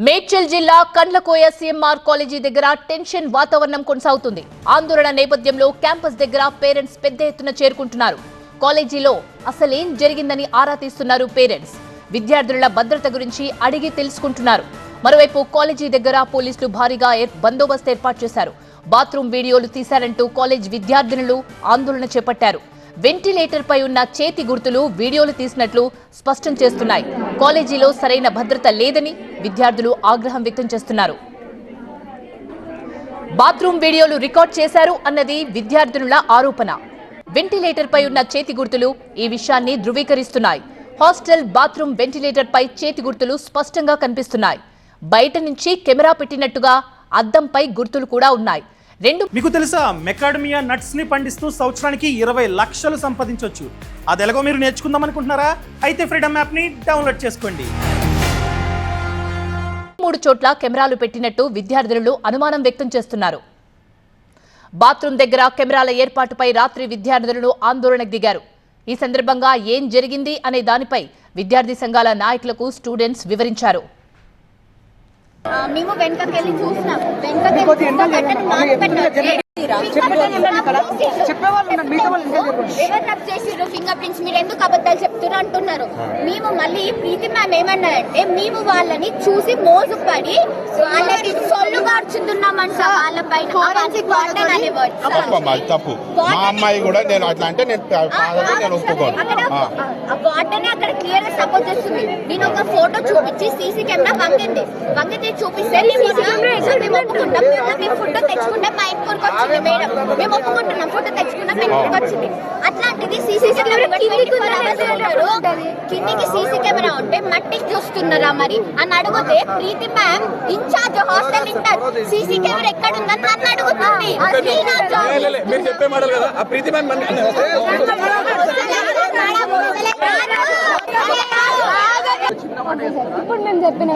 మేడ్చల్ జిల్లా Kandlakoya CMR college దగ్గర tension వాతావరణం కొనసాగుతుంది. ఆందోళన నేపథ్యంలో క్యాంపస్ దగ్గర పేరెంట్స్ పెద్ద ఎత్తున చేరుకుంటున్నారు. కాలేజీలో అసలేం జరిగిందని ఆరా తీస్తున్నారు పేరెంట్స్. విద్యార్థుల భద్రత గురించి అడిగి తెలుసుకుంటున్నారు. మరోవైపు కాలేజీ దగ్గర పోలీసులు భారీగా బందోబస్తు ఏర్పాటు చేశారు. బాత్రూమ్ వీడియోలు తీశారంటూ కాలేజ్ విద్యార్థినులు ఆందోళన చేపట్టారు. వెంటిలేటర్ పై ఉన్న చేతి గుర్తులు వీడియోలు తీసినట్లు స్పష్టం చేస్తున్నాయి. కాలేజీలో సరైన భద్రత లేదని విద్యార్థులు ఆగ్రహం వ్యక్తం చేస్తున్నారు. బాత్రూమ్ వీడియోలు రికార్డ్ చేశారు అన్నది విద్యార్థినుల ఆరోపణ. వెంటిలేటర్ పై ఉన్న చేతి గుర్తులు ఈ విషయాన్ని ధృవీకరిస్తున్నాయి. హాస్టల్ బాత్రూమ్ వెంటిలేటర్ పై చేతి గుర్తులు స్పష్టంగా కనిపిస్తున్నాయి. బయట నుంచి కెమెరా పెట్టినట్టుగా అద్దంపై గుర్తులు కూడా ఉన్నాయి. మీకు తెలుసా, మెకాడమియా నట్స్ ని పండిస్తూ సంవత్సరానికి 20 లక్షలు సంపాదించవచ్చు. అది ఎలాగో మీరు నేర్చుకుందాం అనుకుంటున్నారా? అయితే ఫ్రీడమ్ యాప్ ని డౌన్లోడ్ చేసుకోండి. 3 చోట్ల కెమెరాలు పెట్టినట్టు విద్యార్థులు అనుమానం వ్యక్తం చేస్తున్నారు. బాత్రూమ్ దగ్గర కెమెరాల ఏర్పాటుపై రాత్రి విద్యార్థులు ఆందోళనకు దిగారు. ఈ సందర్భంగా ఏం జరిగింది అనే దానిపై విద్యార్థి సంఘాల నాయకులకు స్టూడెంట్స్ వివరించారు. మేము వెనకకెళ్ళి చూసినాం. ఫింగర్ ప్రింట్స్ మీరు ఎందుకు అబద్ధాలు చెప్తున్నారు అంటున్నారు. మేము మళ్ళీ ప్రీతి మ్యామ్ ఏమన్నారంటే మేము వాళ్ళని చూసి మోసపడి వాళ్ళకి సొల్లు మార్చుతున్నామంట. వాళ్ళ పైన తప్పు. మా అమ్మాయి కూడా నేను అట్లా అంటే వాటనే అక్కడ క్లియర్ గా సపోర్ట్ చేస్తుంది. నేను ఒక ఫోటో చూపించి సీసీ కెమెరా వంగితే చూపిస్తే మేము ఒప్పుకుంటాం. మేము ఫోటో తెచ్చుకుంటాం. మా ఇంటికి వచ్చింది మేడం, మేము ఒప్పుకుంటున్నాం. ఫోటో తెచ్చుకున్నాం, మేము ఇంటికి వచ్చింది. అట్లాంటిది సీసీ కెమెరా కిందికి సీసీ కెమెరా ఉంటే మట్టికి చూస్తున్నారా మరి అని అడిగితే Preethi ma'am incharge hostel incharge CC camera ఎక్కడ ఉందని నన్ను అడుగుతుంది. ఇప్పుడు మేము చెప్పిన